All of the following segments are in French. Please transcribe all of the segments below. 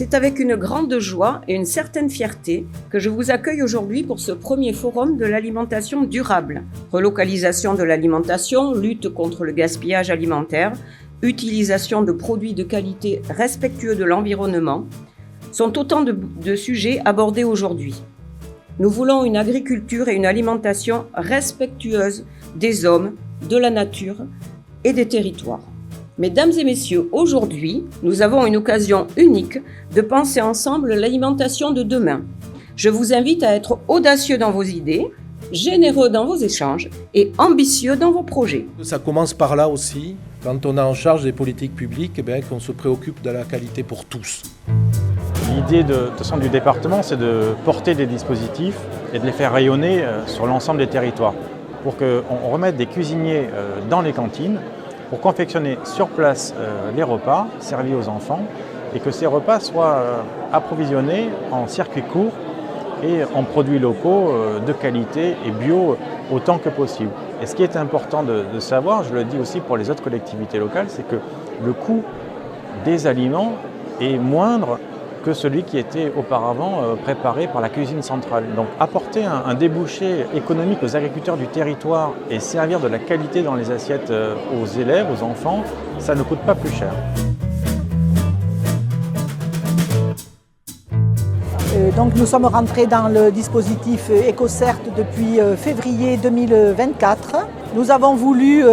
C'est avec une grande joie et une certaine fierté que je vous accueille aujourd'hui pour ce premier forum de l'alimentation durable. Relocalisation de l'alimentation, lutte contre le gaspillage alimentaire, utilisation de produits de qualité respectueux de l'environnement sont autant de sujets abordés aujourd'hui. Nous voulons une agriculture et une alimentation respectueuses des hommes, de la nature et des territoires. Mesdames et messieurs, aujourd'hui, nous avons une occasion unique de penser ensemble l'alimentation de demain. Je vous invite à être audacieux dans vos idées, généreux dans vos échanges et ambitieux dans vos projets. Ça commence par là aussi, quand on est en charge des politiques publiques, qu'on se préoccupe de la qualité pour tous. L'idée de centre du département, c'est de porter des dispositifs et de les faire rayonner sur l'ensemble des territoires pour qu'on remette des cuisiniers dans les cantines pour confectionner sur place les repas servis aux enfants et que ces repas soient approvisionnés en circuit court et en produits locaux de qualité et bio autant que possible. Et ce qui est important de savoir, je le dis aussi pour les autres collectivités locales, c'est que le coût des aliments est moindre que celui qui était auparavant préparé par la cuisine centrale. Donc apporter un débouché économique aux agriculteurs du territoire et servir de la qualité dans les assiettes aux élèves, aux enfants, ça ne coûte pas plus cher. Donc nous sommes rentrés dans le dispositif EcoCert depuis février 2024. Nous avons voulu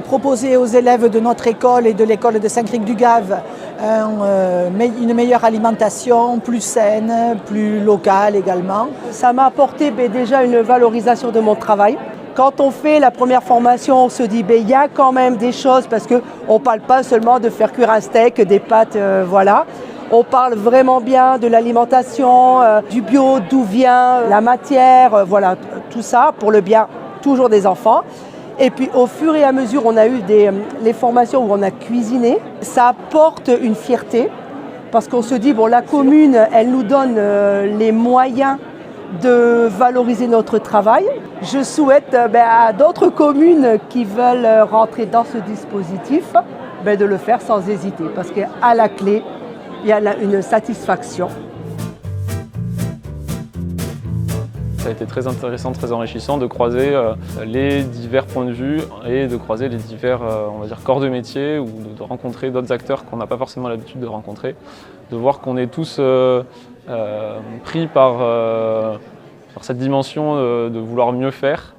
proposer aux élèves de notre école et de l'école de Saint-Cricq-du-Gave une meilleure alimentation, plus saine, plus locale également. Ça m'a apporté déjà une valorisation de mon travail. Quand on fait la première formation, on se dit il y a quand même des choses parce qu'on ne parle pas seulement de faire cuire un steak, des pâtes, voilà. On parle vraiment bien de l'alimentation, du bio, d'où vient la matière, voilà, tout ça pour le bien toujours des enfants. Et puis au fur et à mesure, on a eu les formations où on a cuisiné. Ça apporte une fierté parce qu'on se dit, bon, la commune, elle nous donne les moyens de valoriser notre travail. Je souhaite à d'autres communes qui veulent rentrer dans ce dispositif de le faire sans hésiter parce qu'à la clé, il y a une satisfaction. Ça a été très intéressant, très enrichissant de croiser les divers points de vue et de croiser les divers corps de métier ou de rencontrer d'autres acteurs qu'on n'a pas forcément l'habitude de rencontrer, de voir qu'on est tous pris par cette dimension de vouloir mieux faire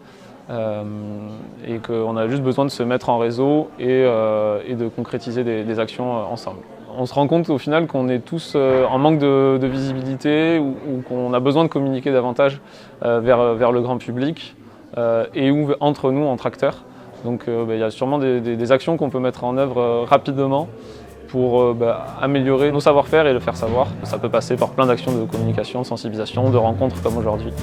et qu'on a juste besoin de se mettre en réseau et de concrétiser des actions ensemble. On se rend compte au final qu'on est tous en manque de visibilité ou qu'on a besoin de communiquer davantage vers le grand public et entre nous, entre acteurs. Donc il y a sûrement des actions qu'on peut mettre en œuvre rapidement pour améliorer nos savoir-faire et le faire savoir. Ça peut passer par plein d'actions de communication, de sensibilisation, de rencontres comme aujourd'hui.